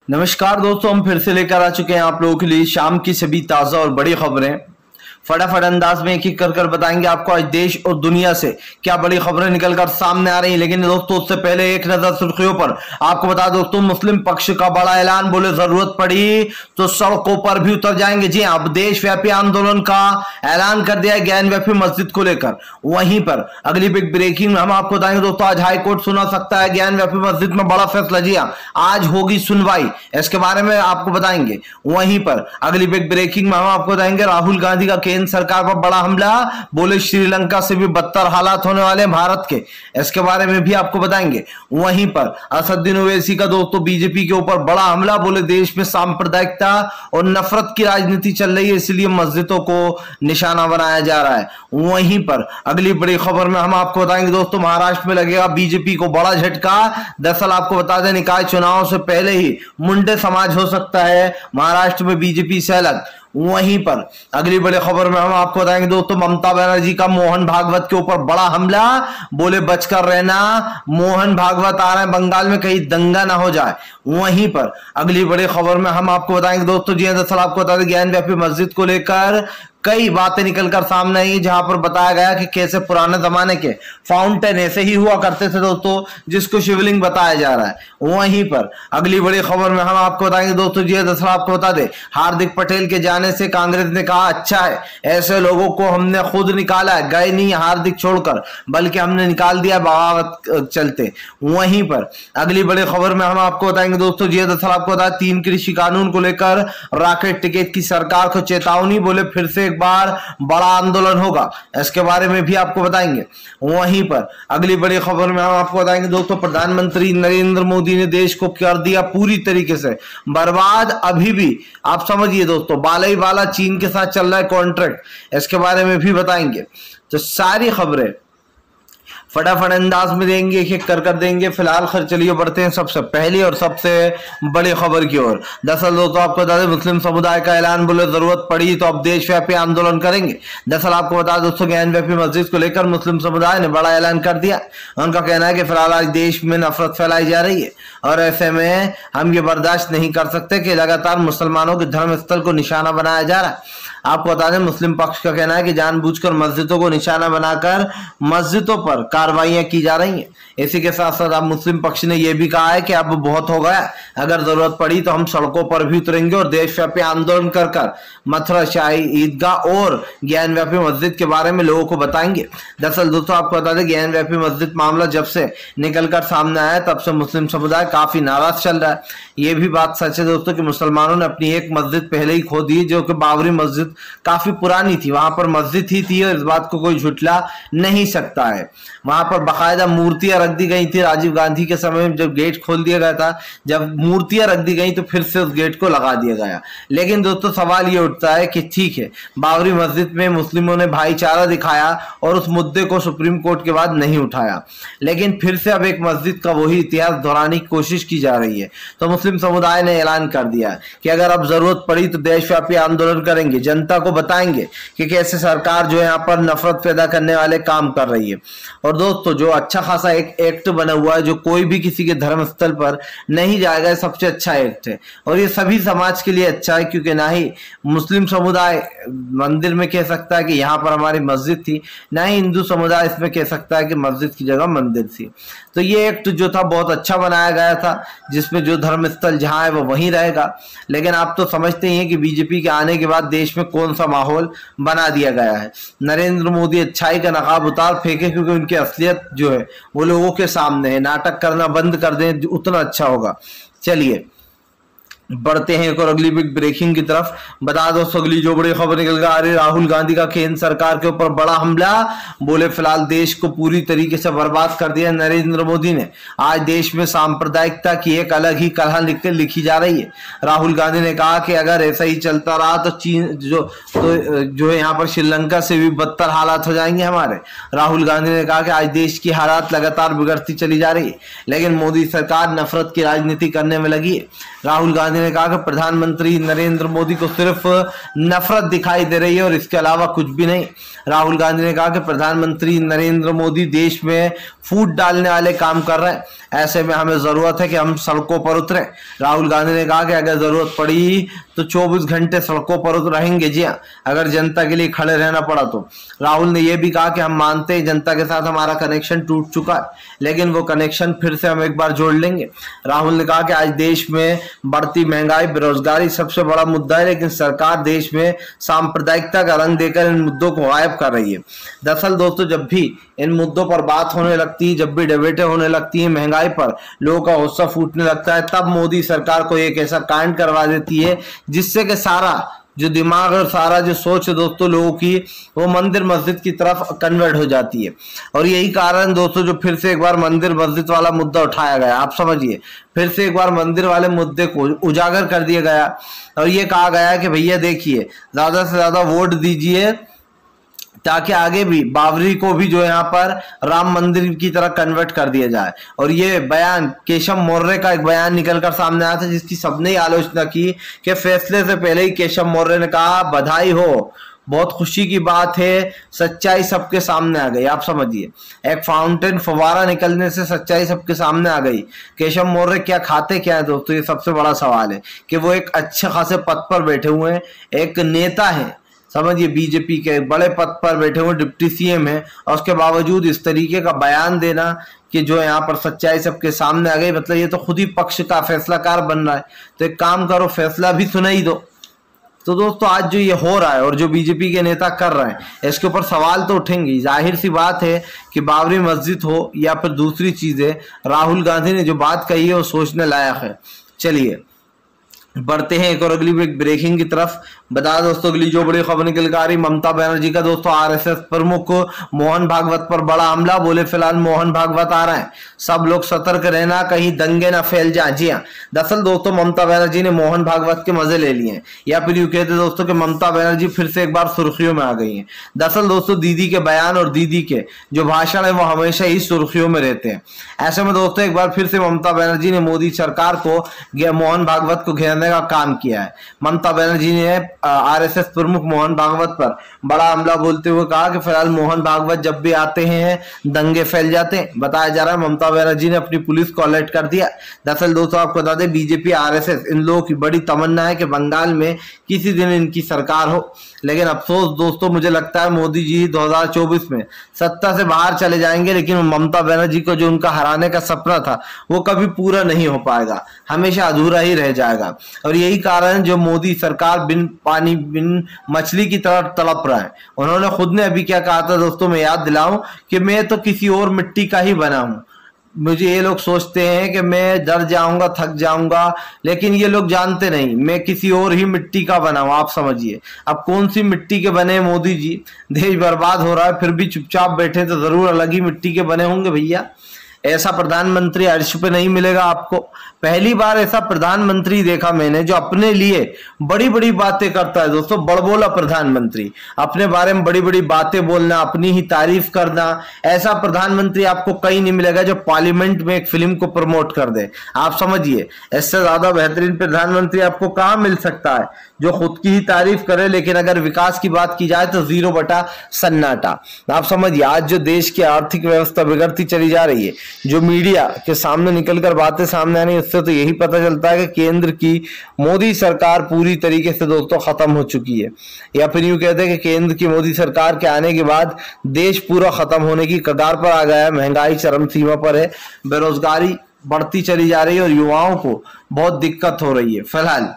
नमस्कार दोस्तों, हम फिर से लेकर आ चुके हैं आप लोगों के लिए शाम की सभी ताजा और बड़ी खबरें। फटाफट अंदाज में एक एक कर बताएंगे आपको आज देश और दुनिया से क्या बड़ी खबरें निकलकर सामने आ रही हैं। लेकिन दोस्तों उससे पहले एक नजर सुर्खियों पर। आपको बता दो दोस्तों, मुस्लिम पक्ष का बड़ा ऐलान, बोले जरूरत पड़ी तो सड़कों पर भी उतर जाएंगे। जी हाँ, अब देशव्यापी आंदोलन का ऐलान कर दिया है ज्ञानव्यापी मस्जिद को लेकर। वहीं पर अगली बिग ब्रेकिंग हम आपको बताएंगे दोस्तों, आज हाईकोर्ट सुना सकता है ज्ञानव्यापी मस्जिद में बड़ा फैसला। जी हाँ, आज होगी सुनवाई, इसके बारे में आपको बताएंगे। वहीं पर अगली बिग ब्रेकिंग में हम आपको बताएंगे राहुल गांधी का केंद्र सरकार पर बड़ा हमला, बोले श्रीलंका से भी बदतर हालात होने वाले हैं भारत के, इसके बारे में भी आपको बताएंगे। वहीं पर असदुद्दीन ओवैसी का दोस्तों बीजेपी के ऊपर बड़ा हमला, बोले देश में सांप्रदायिकता और नफरत की राजनीति चल रही है, इसलिए मस्जिदों को निशाना बनाया जा रहा है। वहीं पर अगली बड़ी खबर में हम आपको बताएंगे दोस्तों, महाराष्ट्र में लगेगा बीजेपी को बड़ा झटका। दरअसल आपको बता दें, निकाय चुनाव से पहले ही मुंडे समाज हो सकता है महाराष्ट्र में बीजेपी से अलग। वहीं पर अगली बड़ी खबर में हम आपको बताएंगे दोस्तों, ममता बनर्जी का मोहन भागवत के ऊपर बड़ा हमला, बोले बचकर रहना, मोहन भागवत आ रहे हैं बंगाल में, कहीं दंगा ना हो जाए। वहीं पर अगली बड़ी खबर में हम आपको बताएंगे दोस्तों, जी दरअसल आपको बता दें ज्ञानव्यापी मस्जिद को लेकर कई बातें निकलकर सामने आई, जहां पर बताया गया कि कैसे पुराने जमाने के फाउंटेन ऐसे ही हुआ करते थे दोस्तों, जिसको शिवलिंग बताया जा रहा है। वहीं पर अगली बड़ी खबर में हम आपको बताएंगे दोस्तों, जी दरअसल आपको बता दें हार्दिक पटेल के जाने से कांग्रेस ने कहा अच्छा है, ऐसे लोगों को हमने खुद निकाला है, गए नहीं हार्दिक छोड़कर, बल्कि हमने निकाल दिया बगावत चलते। वहीं पर अगली बड़ी खबर में हम आपको बताएंगे दोस्तों, जी दरअसल आपको बता 3 कृषि कानून को लेकर राकेश टिकैत की सरकार को चेतावनी, बोले फिर से एक बार बड़ा आंदोलन होगा, इसके बारे में भी आपको बताएंगे। वहीं पर अगली बड़ी खबर में हम आपको बताएंगे दोस्तों, प्रधानमंत्री नरेंद्र मोदी ने देश को कर दिया पूरी तरीके से बर्बाद। अभी भी आप समझिए दोस्तों, बाला ही बाला चीन के साथ चल रहा है कॉन्ट्रैक्ट, इसके बारे में भी बताएंगे। तो सारी खबरें फटाफट अंदाज में देंगे, एक एक कर देंगे। फिलहाल खैर चलिए बढ़ते हैं सबसे पहली और सबसे बड़ी खबर की ओर। दरअसल दोस्तों आपको बता दें, मुस्लिम समुदाय का ऐलान, बोले जरूरत पड़ी तो अब देशव्यापी आंदोलन करेंगे। दरअसल आपको बता दें दोस्तों, ज्ञानव्यापी मस्जिद को लेकर मुस्लिम समुदाय ने बड़ा ऐलान कर दिया। उनका कहना है कि फिलहाल आज देश में नफरत फैलाई जा रही है और ऐसे में हम ये बर्दाश्त नहीं कर सकते कि लगातार मुसलमानों के धर्म स्थल को निशाना बनाया जा रहा है। आपको बता दें, मुस्लिम पक्ष का कहना है कि जानबूझकर मस्जिदों को निशाना बनाकर मस्जिदों पर कार्रवाइयां की जा रही हैं। इसी के साथ साथ अब मुस्लिम पक्ष ने यह भी कहा है कि अब बहुत हो गया, अगर जरूरत पड़ी तो हम सड़कों पर भी उतरेंगे और देशव्यापी आंदोलन कर मथुरा शाही ईदगाह और ज्ञानव्यापी मस्जिद के बारे में लोगों को बताएंगे। दरअसल दोस्तों आपको बता दें, ज्ञानव्यापी मस्जिद मामला जब से निकलकर सामने आया तब से मुस्लिम समुदाय काफी नाराज चल रहा है। यह भी बात सच है दोस्तों कि मुसलमानों ने अपनी एक मस्जिद पहले ही खो दी, जो कि बाबरी मस्जिद काफी पुरानी थी, वहां पर मस्जिद ही थी और इस बात को कोई झुठला नहीं सकता है। वहां पर बाकायदा मूर्तियां रख दी गई थी राजीव गांधी के समय में, जब गेट खोल दिया गया था, जब मूर्तियां रख दी गई तो फिर से उस गेट को लगा दिया गया। लेकिन दोस्तों सवाल ये उठता है कि ठीक है, बाबरी मस्जिद में मुस्लिमों ने भाईचारा दिखाया और उस मुद्दे को सुप्रीम कोर्ट के बाद नहीं उठाया, लेकिन फिर से अब एक मस्जिद का वही इतिहास दोहराने की कोशिश की जा रही है। तो मुस्लिम समुदाय ने ऐलान कर दिया कि अगर अब जरूरत पड़ी तो देशव्यापी आंदोलन करेंगे, जनता को बताएंगे कि कैसे सरकार जो है यहाँ पर नफरत पैदा करने वाले काम कर रही है। और दोस्तों जो अच्छा खासा एक एक्ट बना हुआ है, जो कोई भी किसी के धर्म स्थल पर नहीं जाएगा, सबसे अच्छा एक्ट है और ये सभी समाज के लिए अच्छा है, क्योंकि ना ही मुस्लिम समुदाय मंदिर में कह सकता है कि यहाँ पर हमारी मस्जिद थी, ना ही हिंदू समुदाय इसमें कह सकता है कि मस्जिद की जगह मंदिर थी। तो ये एक्ट जो था बहुत अच्छा बनाया गया था, जिसमें जो धर्म स्थल जहाँ है वो वहीं रहेगा। लेकिन आप तो समझते ही हैं कि बीजेपी के आने के बाद देश में कौन सा माहौल बना दिया गया है। नरेंद्र मोदी अच्छाई का नकाब उतार फेंके, क्योंकि उनकी असलियत जो है वो लोगों के सामने है। नाटक करना बंद कर दें उतना अच्छा होगा। चलिए बढ़ते हैं एक और अगली बिग ब्रेकिंग की तरफ। बता दो अगली जो बड़ी खबर निकल कर आ रही है, राहुल गांधी का केंद्र सरकार के ऊपर बड़ा हमला, बोले फिलहाल देश को पूरी तरीके से बर्बाद कर दिया नरेंद्र मोदी ने। आज देश में सांप्रदायिकता की एक अलग ही कलह लिखी जा रही है। राहुल गांधी ने कहा कि अगर ऐसा ही चलता रहा तो चीन जो है यहाँ पर श्रीलंका से भी बदतर हालात हो जाएंगे हमारे। राहुल गांधी ने कहा कि आज देश की हालात लगातार बिगड़ती चली जा रही है, लेकिन मोदी सरकार नफरत की राजनीति करने में लगी है। राहुल गांधी ने कहा कि प्रधानमंत्री नरेंद्र मोदी को सिर्फ नफरत दिखाई दे रही है और इसके अलावा कुछ भी नहीं। राहुल गांधी ने कहा कि प्रधानमंत्री नरेंद्र मोदी देश में फूट डालने वाले काम कर रहे हैं, ऐसे में हमें जरूरत है कि हम सड़कों पर उतरें। राहुल गांधी ने कहा कि अगर जरूरत पड़ी तो 24 घंटे सड़कों पर रहेंगे, जी हाँ, अगर जनता के लिए खड़े रहना पड़ा तो। राहुल ने यह भी कहा कि हम मानते हैं जनता के साथ हमारा कनेक्शन टूट चुका है, लेकिन वो कनेक्शन फिर से हम एक बार जोड़ लेंगे। राहुल ने कहा कि आज देश में बढ़ती महंगाई, बेरोजगारी सबसे बड़ा मुद्दा है, लेकिन सरकार देश में सांप्रदायिकता का रंग देकर इन मुद्दों को गायब कर रही है। दरअसल दोस्तों, जब भी इन मुद्दों पर बात होने लगती है, जब भी डिबेटें होने लगती है महंगाई पर, लोगों का गुस्सा फूटने लगता है, तब मोदी सरकार को एक ऐसा कांड करवा देती है जिससे कि सारा जो दिमाग और सारा जो सोच है दोस्तों लोगों की, वो मंदिर मस्जिद की तरफ कन्वर्ट हो जाती है। और यही कारण दोस्तों जो फिर से एक बार मंदिर मस्जिद वाला मुद्दा उठाया गया, आप समझिए, फिर से एक बार मंदिर वाले मुद्दे को उजागर कर दिया गया और ये कहा गया कि भैया देखिए, ज्यादा से ज्यादा वोट दीजिए ताकि आगे भी बाबरी को भी जो यहाँ पर राम मंदिर की तरह कन्वर्ट कर दिया जाए। और ये बयान केशव मौर्य का एक बयान निकलकर सामने आया था जिसकी सबने ही आलोचना की कि फैसले से पहले ही केशव मौर्य ने कहा बधाई हो, बहुत खुशी की बात है, सच्चाई सबके सामने आ गई। आप समझिए, एक फाउंटेन फवारा निकलने से सच्चाई सबके सामने आ गई। केशव मौर्य क्या खाते क्या है दोस्तों, ये सबसे बड़ा सवाल है कि वो एक अच्छे खासे पद पर बैठे हुए हैं, एक नेता है, समझिए, बीजेपी के बड़े पद पर बैठे हुए, डिप्टी सीएम है, और उसके बावजूद इस तरीके का बयान देना कि जो यहाँ पर सच्चाई सबके सामने आ गई, मतलब ये तो खुद ही पक्ष का फैसलाकार बन रहा है। तो एक काम करो, फैसला भी सुना ही दो। तो दोस्तों आज जो ये हो रहा है और जो बीजेपी के नेता कर रहे हैं, इसके ऊपर सवाल तो उठेंगे। जाहिर सी बात है कि बाबरी मस्जिद हो या फिर दूसरी चीजें, राहुल गांधी ने जो बात कही है वो सोचने लायक है। चलिए बढ़ते हैं एक और अगली ब्रेकिंग की तरफ। बता दोस्तों अगली जो बड़ी खबर निकल कर आ रही, ममता बनर्जी का दोस्तों आरएसएस प्रमुख मोहन भागवत पर बड़ा हमला। बोले फिलहाल मोहन भागवत आ रहे हैं, सब लोग सतर्क रहना, कहीं दंगे ना फैल जाए। जी हाँ, दरअसल दोस्तों ममता बनर्जी ने मोहन भागवत के मजे ले लिए हैं, या फिर यूं कहते दोस्तों कि ममता बनर्जी फिर से एक बार सुर्खियों में आ गई हैं। दरअसल दोस्तों दीदी के बयान और दीदी के जो भाषण है वो हमेशा ही सुर्खियों में रहते हैं। ऐसे में दोस्तों एक बार फिर से ममता बनर्जी ने मोदी सरकार को मोहन भागवत को घेरने का काम किया है। ममता बनर्जी ने आरएसएस प्रमुख मोहन भागवत पर बड़ा हमला बोलते हुए कहा कि फिलहाल मोहन भागवत जब भी आते हैं दंगे फैल जाते हैं। बताया जा रहा है ममता बनर्जी ने अपनी पुलिस को अलर्ट कर दिया। दरअसल दोस्तों आपको बता दें, बीजेपी आरएसएस इन लोगों की बड़ी तमन्ना है कि बंगाल में किसी दिन इनकी सरकार हो, लेकिन अफसोस दोस्तों मुझे लगता है मोदी जी 2024 में सत्ता से बाहर चले जाएंगे, लेकिन ममता बनर्जी को जो उनका हराने का सपना था वो कभी पूरा नहीं हो पाएगा, हमेशा अधूरा ही रह जाएगा। और यही कारण जो मोदी सरकार बिन पानी बिन मछली की तरह तड़प रहा है। उन्होंने खुद ने अभी क्या कहा था दोस्तों, मैं याद दिलाऊं कि मैं तो किसी और मिट्टी का ही बना हूं। मुझे ये लोग सोचते हैं कि मैं डर जाऊंगा, थक जाऊंगा, लेकिन ये लोग जानते नहीं मैं किसी और ही मिट्टी का बना हूं। आप समझिए, अब कौन सी मिट्टी के बने मोदी जी, देश बर्बाद हो रहा है फिर भी चुपचाप बैठे, तो जरूर अलग ही मिट्टी के बने होंगे भैया। ऐसा प्रधानमंत्री अर्श पे नहीं मिलेगा आपको। पहली बार ऐसा प्रधानमंत्री देखा मैंने जो अपने लिए बड़ी बड़ी बातें करता है दोस्तों, बड़बोला प्रधानमंत्री, अपने बारे में बड़ी बड़ी बातें बोलना, अपनी ही तारीफ करना। ऐसा प्रधानमंत्री आपको कहीं नहीं मिलेगा जो पार्लियामेंट में एक फिल्म को प्रमोट कर दे। आप समझिए, इससे ज्यादा बेहतरीन प्रधानमंत्री आपको कहां मिल सकता है जो खुद की ही तारीफ करे, लेकिन अगर विकास की बात की जाए तो 0 बटा सन्नाटा। आप समझिए, आज जो देश की आर्थिक व्यवस्था बिगड़ती चली जा रही है, जो मीडिया के सामने निकलकर बातें सामने आ रही है, उससे तो यही पता चलता है कि केंद्र की मोदी सरकार पूरी तरीके से दोस्तों खत्म हो चुकी है, या फिर यूं कहते हैं कि केंद्र की मोदी सरकार के आने के बाद देश पूरा खत्म होने की कगार पर आ गया है। महंगाई चरम सीमा पर है, बेरोजगारी बढ़ती चली जा रही है और युवाओं को बहुत दिक्कत हो रही है फिलहाल।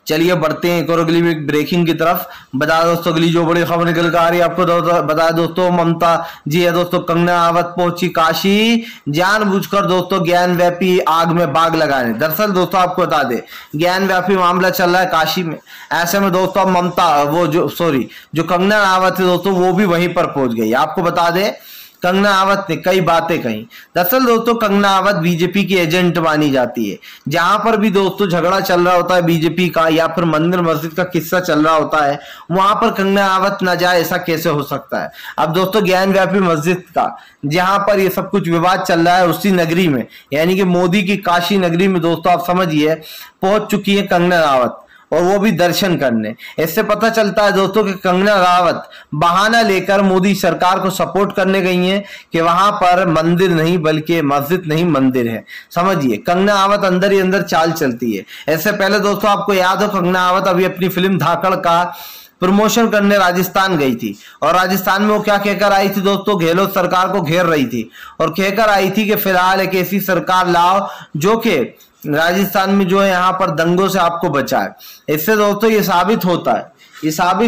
चलिए बढ़ते हैं एक और अगली ब्रेकिंग की तरफ। बता दोस्तों अगली जो बड़ी खबर निकल कर आ रही है आपको बता दोस्तों, ममता जी है दोस्तों, कंगना रनावत पहुंची काशी, जानबूझकर दोस्तों ज्ञान व्यापी आग में बाग लगाने। दरअसल दोस्तों आपको बता दे, ज्ञान व्यापी मामला चल रहा है काशी में। ऐसे में दोस्तों ममता जो कंगना रनावत है दोस्तों वो भी वहीं पर पहुंच गई। आपको बता दे कंगना राणावत ने कई बातें कही। दरअसल दोस्तों कंगना राणावत बीजेपी की एजेंट मानी जाती है। जहां पर भी दोस्तों झगड़ा चल रहा होता है बीजेपी का या फिर मंदिर मस्जिद का किस्सा चल रहा होता है, वहां पर कंगना राणावत ना जाए, ऐसा कैसे हो सकता है। अब दोस्तों ज्ञान व्यापी मस्जिद का जहां पर ये सब कुछ विवाद चल रहा है, उसी नगरी में यानी कि मोदी की काशी नगरी में दोस्तों आप समझिए पहुंच चुकी है कंगना राणावत, और वो भी दर्शन करने। इससे पता चलता है दोस्तों कि कंगना राणावत बहाना लेकर मोदी सरकार को सपोर्ट करने गई हैं कि वहां पर मंदिर नहीं बल्कि मस्जिद नहीं मंदिर है। समझिए कंगना राणावत अंदर ही अंदर चाल चलती है। इससे पहले दोस्तों आपको याद हो कंगना राणावत अभी अपनी फिल्म धाकड़ का प्रमोशन करने राजस्थान गई थी, और राजस्थान में वो क्या कहकर आई थी दोस्तों, गहलोत सरकार को घेर रही थी और कहकर आई थी कि फिलहाल एक ऐसी सरकार लाओ जो कि राजस्थान में जो है यहाँ पर दंगों से आपको बचाए। इससे दोस्तों ये साबित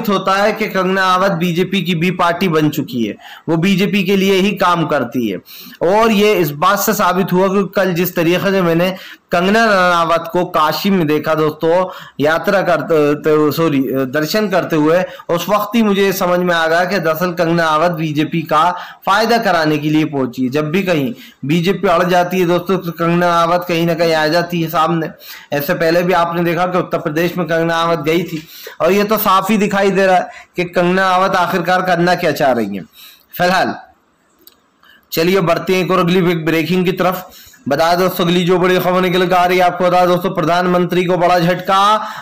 होता है कि कंगना राणावत बीजेपी की बी पार्टी बन चुकी है, वो बीजेपी के लिए ही काम करती है। और ये इस बात से साबित हुआ कि कल जिस तरीके से मैंने कंगना राणावत को काशी में देखा दोस्तों यात्रा करते दर्शन करते हुए, उस वक्त ही मुझे समझ में आ गया कि दरअसल कंगना राणावत बीजेपी का फायदा कराने के लिए पहुंची है। जब भी कहीं बीजेपी अड़ जाती है दोस्तों तो कंगना राणावत कहीं ना कहीं आ जाती है सामने। ऐसे पहले भी आपने देखा कि उत्तर प्रदेश में कंगना राणावत गई थी, और ये तो साफ ही दिखाई दे रहा है कि कंगना राणावत आखिरकार करना क्या चाह रही है। फिलहाल चलिए बढ़ते हैं एक और अगली ब्रेकिंग की तरफ। बता दोस्तों अगली जो बड़ी खबर निकल कर आ रही है आपको बता दोस्तों, प्रधानमंत्री को बड़ा झटका,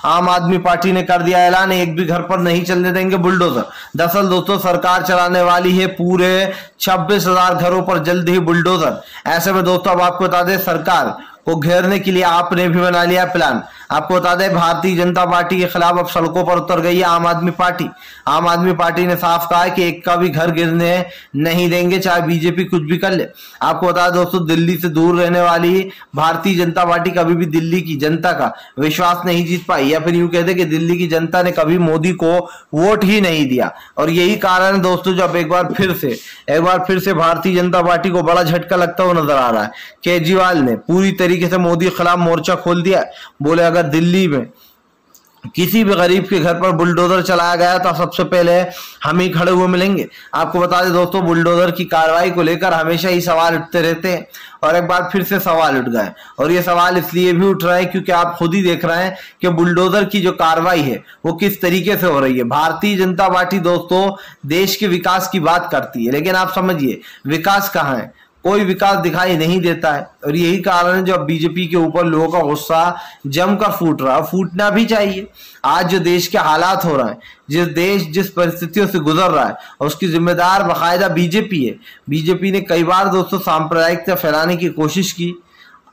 आम आदमी पार्टी ने कर दिया ऐलान, एक भी घर पर नहीं चलने देंगे बुलडोजर। दरअसल दोस्तों सरकार चलाने वाली है पूरे 26,000 घरों पर जल्द ही बुलडोजर। ऐसे में दोस्तों अब आपको बता दें सरकार को घेरने के लिए आपने भी बना लिया प्लान। आपको बता दें भारतीय जनता पार्टी के खिलाफ अब सड़कों पर उतर गई है आम आदमी पार्टी। आम आदमी पार्टी ने साफ कहा है कि एक का भी घर गिरने नहीं देंगे, चाहे बीजेपी कुछ भी कर ले। आपको बता दें दोस्तों दिल्ली से दूर रहने वाली भारतीय जनता पार्टी कभी भी दिल्ली की जनता का विश्वास नहीं जीत पाई, या फिर यूं कहते कि दिल्ली की जनता ने कभी मोदी को वोट ही नहीं दिया। और यही कारण है दोस्तों जब एक बार फिर से भारतीय जनता पार्टी को बड़ा झटका लगता हुआ नजर आ रहा है। केजरीवाल ने पूरी तरीके से मोदी के खिलाफ मोर्चा खोल दिया। बोले अगर दिल्ली में किसी भी गरीब के घर पर बुलडोजर चलाया गया तो सबसे पहले हम ही खड़े हुए मिलेंगे। आपको बता दें दोस्तों बुलडोजर की कार्रवाई को लेकर हमेशा ही सवाल उठते रहते हैं, और एक बार फिर से सवाल उठ गए। और ये सवाल इसलिए भी उठ रहा है क्योंकि आप खुद ही देख रहे हैं कि बुलडोजर की जो कार्रवाई है वो किस तरीके से हो रही है। भारतीय जनता पार्टी दोस्तों देश के विकास की बात करती है, लेकिन आप समझिए विकास कहाँ है, कोई विकास दिखाई नहीं देता है। और यही कारण है जो बीजेपी के ऊपर लोगों का गुस्सा जमकर फूट रहा है, फूटना भी चाहिए। आज जो देश के हालात हो रहे हैं, जिस परिस्थितियों से गुजर रहा है, उसकी जिम्मेदार बाकायदा बीजेपी है। बीजेपी ने कई बार दोस्तों सांप्रदायिकता फैलाने की कोशिश की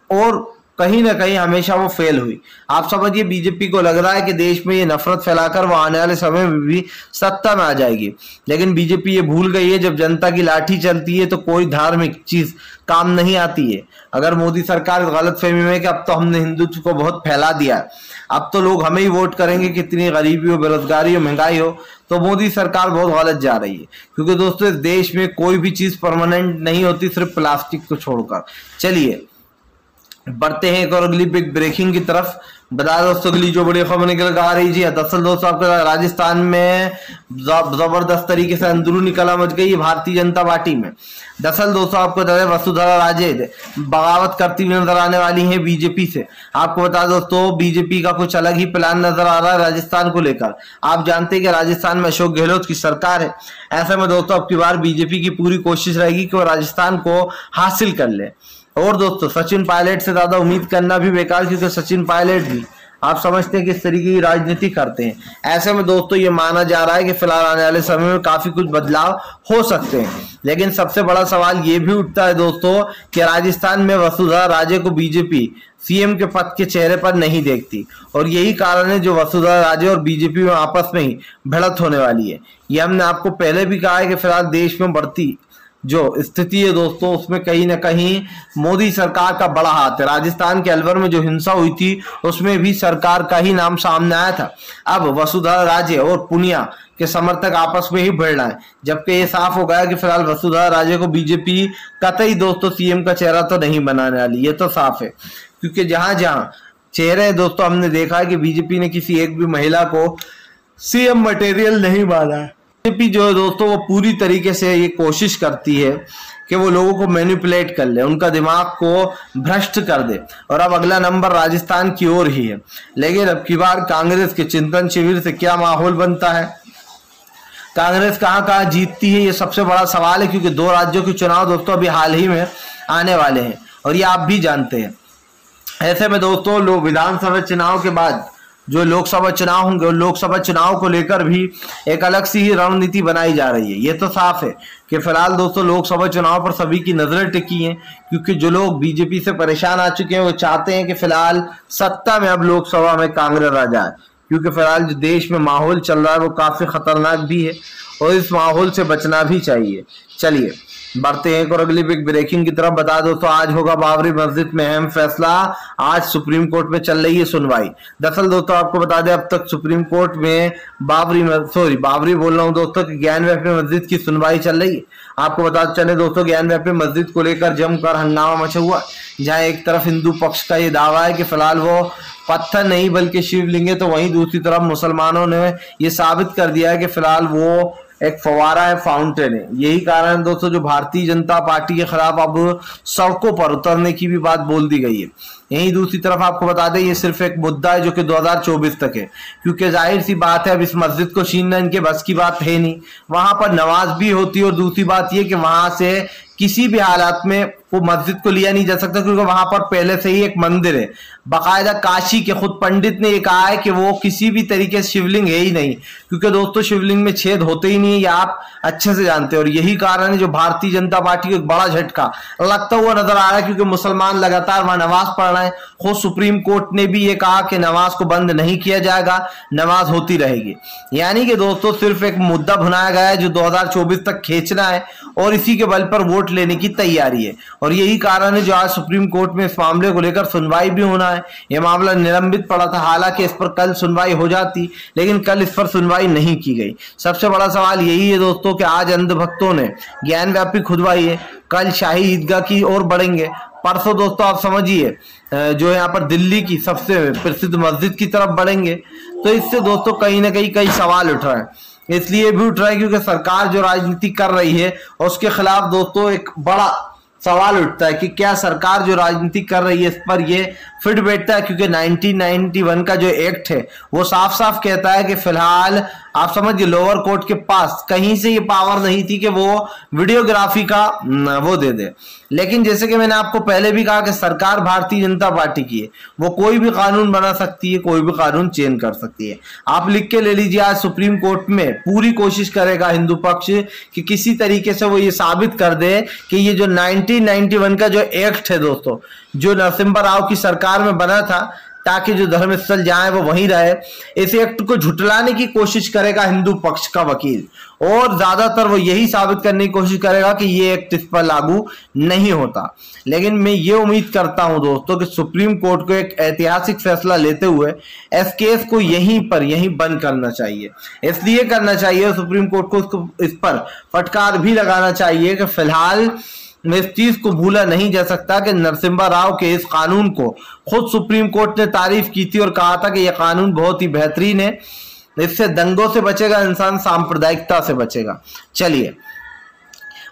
और कहीं ना कहीं हमेशा वो फेल हुई। आप समझिए बीजेपी को लग रहा है कि देश में ये नफरत फैलाकर वो आने वाले समय में भी सत्ता में आ जाएगी, लेकिन बीजेपी ये भूल गई है जब जनता की लाठी चलती है तो कोई धार्मिक चीज काम नहीं आती है। अगर मोदी सरकार गलतफहमी में कि अब तो हमने हिंदुत्व को बहुत फैला दिया, अब तो लोग हमें ही वोट करेंगे, कितनी गरीबी हो, बेरोजगारी हो, महंगाई हो, तो मोदी सरकार बहुत गलत जा रही है। क्योंकि दोस्तों इस देश में कोई भी चीज परमानेंट नहीं होती, सिर्फ प्लास्टिक को छोड़कर। चलिए बढ़ते हैं एक और अगली बिग ब्रेकिंग की तरफ। बता दोस्तों अगली जो बड़ी खबर निकल कर आ रही जी, दरअसल दोस्तों आपके राजस्थान में जबरदस्त तरीके से अंदरूनी कलह मच गई है भारतीय जनता पार्टी में। दरअसल दोस्तों आपको बता दें वसुंधरा राजे बगावत करती हुई नजर आने वाली है बीजेपी से। आपको बता दोस्तों बीजेपी का कुछ अलग ही प्लान नजर आ रहा है राजस्थान को लेकर। आप जानते हैं कि राजस्थान में अशोक गहलोत की सरकार है। ऐसे में दोस्तों अब की बार बीजेपी की पूरी कोशिश रहेगी कि वो राजस्थान को हासिल कर ले। और दोस्तों सचिन पायलट से ज्यादा उम्मीद करना भी बेकार, क्योंकि सचिन पायलट भी आप समझते हैं किस तरीके की राजनीति करते हैं। ऐसे में दोस्तों ये माना जा रहा है कि फिलहाल आने वाले समय में काफी कुछ बदलाव हो सकते हैं। लेकिन सबसे बड़ा सवाल ये भी उठता है दोस्तों कि राजस्थान में वसुंधरा राजे को बीजेपी सीएम के पद के चेहरे पर नहीं देखती, और यही कारण है जो वसुंधरा राजे और बीजेपी में आपस में ही भिड़ंत होने वाली है। ये हमने आपको पहले भी कहा है कि फिलहाल देश में बढ़ती जो स्थिति है दोस्तों उसमें कहीं ना कहीं मोदी सरकार का बड़ा हाथ है। राजस्थान के अलवर में जो हिंसा हुई थी उसमें भी सरकार का ही नाम सामने आया था। अब वसुंधरा राजे और पुनिया के समर्थक आपस में ही भिड़ रहे हैं, जबकि ये साफ हो गया कि फिलहाल वसुंधरा राजे को बीजेपी कतई दोस्तों सीएम का चेहरा तो नहीं बनाने वाली, ये तो साफ है। क्योंकि जहां जहां चेहरे दोस्तों हमने देखा है कि बीजेपी ने किसी एक भी महिला को सीएम मटेरियल नहीं माना है। बीजेपी जो है दोस्तों वो पूरी तरीके से ये कोशिश करती है कि वो लोगों को मैनिपुलेट कर ले, उनका दिमाग को भ्रष्ट कर दे। और अब अगला नंबर राजस्थान की ओर ही है। लेकिन अब की बार कांग्रेस के चिंतन शिविर से क्या माहौल बनता है, कांग्रेस कहाँ कहाँ जीतती है, ये सबसे बड़ा सवाल है। क्योंकि 2 राज्यों के चुनाव दोस्तों अभी हाल ही में आने वाले हैं और ये आप भी जानते हैं। ऐसे में दोस्तों लोग विधानसभा चुनाव के बाद जो लोकसभा चुनाव होंगे, लोकसभा चुनाव को लेकर भी एक अलग सी ही रणनीति बनाई जा रही है। ये तो साफ है कि फिलहाल दोस्तों लोकसभा चुनाव पर सभी की नजरें टिकी हैं, क्योंकि जो लोग बीजेपी से परेशान आ चुके हैं वो चाहते हैं कि फिलहाल सत्ता में अब लोकसभा में कांग्रेस आ जाए। क्योंकि फिलहाल जो देश में माहौल चल रहा है वो काफी खतरनाक भी है और इस माहौल से बचना भी चाहिए। चलिए बढ़ते हैं और अगली बिग ब्रेकिंग की तरफ। बता दो तो आज होगा बाबरी मस्जिद में अहम फैसला। आज सुप्रीम कोर्ट में चल रही है सुनवाई। दरअसल दोस्तों आपको बता दें अब तक सुप्रीम कोर्ट में बाबरी बोल रहा हूं दोस्तों कि ज्ञान-व्यापी मस्जिद की सुनवाई चल रही है। आपको बता चले दोस्तों ज्ञान-व्यापी मस्जिद को लेकर जमकर हंगामा मचा हुआ, जहां एक तरफ हिंदू पक्ष का ये दावा है कि फिलहाल वो पत्थर नहीं बल्कि शिवलिंग है, तो वहीं दूसरी तरफ मुसलमानों ने ये साबित कर दिया है कि फिलहाल वो एक फवारा है, फाउंटेन है। यही कारण दोस्तों जो भारतीय जनता पार्टी के खिलाफ अब सड़कों पर उतरने की भी बात बोल दी गई है। यही दूसरी तरफ आपको बता दें ये सिर्फ एक मुद्दा है जो कि 2024 तक है, क्योंकि जाहिर सी बात है अब इस मस्जिद को छीनना इनके बस की बात है नहीं। वहां पर नमाज भी होती है और दूसरी बात ये कि वहां से किसी भी हालात में वो मस्जिद को लिया नहीं जा सकता, क्योंकि वहां पर पहले से ही एक मंदिर है। बाकायदा काशी के खुद पंडित ने ये कहा है कि वो किसी भी तरीके से शिवलिंग है ही नहीं, क्योंकि दोस्तों शिवलिंग में छेद होते ही नहीं है, ये आप अच्छे से जानते हैं। और यही कारण है जो भारतीय जनता पार्टी को एक बड़ा झटका लगता हुआ नजर आ रहा है, क्योंकि मुसलमान लगातार वहां नमाज पढ़ रहे हैं। खुद सुप्रीम कोर्ट ने भी ये कहा कि नमाज को बंद नहीं किया जाएगा, नमाज होती रहेगी। यानी कि दोस्तों सिर्फ एक मुद्दा भुनाया गया है जो 2024 तक खींचना है और इसी के बल पर वोट लेने की तैयारी है। और यही कारण है जो आज सुप्रीम कोर्ट में इस मामले को लेकर सुनवाई भी होना है। यह मामला निलंबित पड़ा था, हालांकि इस पर कल सुनवाई हो जाती, लेकिन कल इस पर सुनवाई नहीं की गई। सबसे बड़ा सवाल यही है दोस्तों कि आज अंधभक्तों ने ज्ञान-व्यापी खुदवाई है, कल शाही ईदगाह की ओर बढ़ेंगे, परसों दोस्तों आप समझिए जो यहाँ पर दिल्ली की सबसे प्रसिद्ध मस्जिद की तरफ बढ़ेंगे। तो इससे दोस्तों कहीं ना कहीं कई सवाल उठ रहे हैं। इसलिए भी उठ रहा है क्योंकि सरकार जो राजनीति कर रही है उसके खिलाफ दोस्तों एक बड़ा सवाल उठता है कि क्या सरकार जो राजनीति कर रही है इस पर ये फिट बैठता है। क्योंकि 1991 का जो एक्ट है वो साफ साफ कहता है कि फिलहाल आप समझिए लोअर कोर्ट के पास कहीं से ये पावर नहीं थी कि वो वीडियोग्राफी का वो दे दे। लेकिन जैसे कि मैंने आपको पहले भी कहा कि सरकार भारतीय जनता पार्टी की है, वो कोई भी कानून बना सकती है, कोई भी कानून चेंज कर सकती है। आप लिख के ले लीजिए आज सुप्रीम कोर्ट में पूरी कोशिश करेगा हिंदू पक्ष कि किसी तरीके से वो ये साबित कर दे कि ये जो 1991 का जो एक्ट है दोस्तों जो नरसिम्हा राव की सरकार में बना था ताकि जो धर्मस्थल जाए वो वहीं रहे, इस एक्ट को झुटलाने की कोशिश करेगा हिंदू पक्ष का वकील। और ज्यादातर वो यही साबित करने की कोशिश करेगा कि ये एक्ट इस पर लागू नहीं होता। लेकिन मैं ये उम्मीद करता हूं दोस्तों कि सुप्रीम कोर्ट को एक ऐतिहासिक फैसला लेते हुए इस केस को यहीं बंद करना चाहिए। इसलिए करना चाहिए सुप्रीम कोर्ट को इस पर फटकार भी लगाना चाहिए कि फिलहाल इस चीज को भूला नहीं जा सकता कि नरसिम्हा राव के इस कानून को खुद सुप्रीम कोर्ट ने तारीफ की थी और कहा था कि यह कानून बहुत ही बेहतरीन है, इससे दंगों से बचेगा इंसान, सांप्रदायिकता से बचेगा। चलिए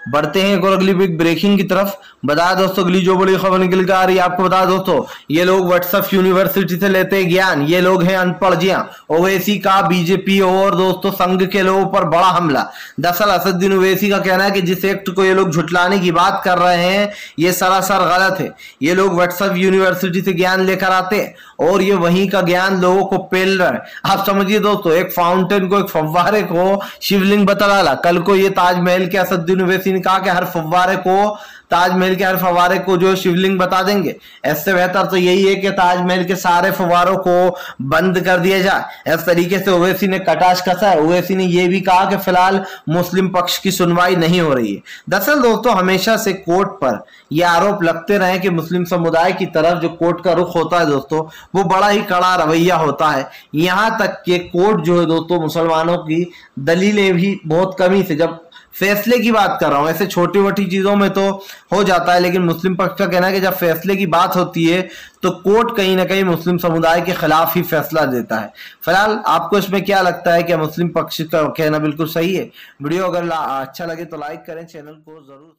बढ़ते हैं और अगली बिग ब्रेकिंग की तरफ। बता दोस्तों अगली जो बड़ी खबर निकल कर आ रही है आपको बता दोस्तों, ये लोग व्हाट्सएप यूनिवर्सिटी से लेते हैं ज्ञान, ये लोग हैं अनपढ़ जियां। ओवैसी का बीजेपी और दोस्तों संघ के लोगों पर बड़ा हमला। दरअसल असदुद्दीन ओवैसी का कहना है कि जिस एक्ट को ये लोग झुटलाने की बात कर रहे हैं ये सरासर गलत है। ये लोग व्हाट्सएप यूनिवर्सिटी से ज्ञान लेकर आते हैं और ये वहीं का ज्ञान लोगों को पेल रहा है। आप समझिए दोस्तों एक फाउंटेन को, एक फव्वारे को शिवलिंग बता डाला। कल को ये ताजमहल के असदुद्दीन ओवैसी ने कहा कि हर फव्वारे को, ताजमहल के हर फव्वारे को जो शिवलिंग बता देंगे। इससे बेहतर तो यही है कि ताजमहल के सारे फव्वारों को बंद कर दिया जाए। इस तरीके से ओवैसी ने कटाश कसा है। ओवैसी ने यह भी कहा कि फिलहाल मुस्लिम पक्ष की सुनवाई नहीं हो रही है। दरअसल दोस्तों हमेशा से कोर्ट पर यह आरोप लगते रहे कि मुस्लिम समुदाय की तरफ जो कोर्ट का रुख होता है दोस्तों वो बड़ा ही कड़ा रवैया होता है। यहां तक कि कोर्ट जो है दोस्तों मुसलमानों की दलीलें भी बहुत कमी से, जब फैसले की बात कर रहा हूं। ऐसे छोटी मोटी चीजों में तो हो जाता है, लेकिन मुस्लिम पक्ष का कहना है कि जब फैसले की बात होती है तो कोर्ट कहीं ना कहीं मुस्लिम समुदाय के खिलाफ ही फैसला देता है। फिलहाल आपको इसमें क्या लगता है, क्या मुस्लिम पक्ष का कहना बिल्कुल सही है? वीडियो अगर अच्छा लगे तो लाइक करें, चैनल को जरूर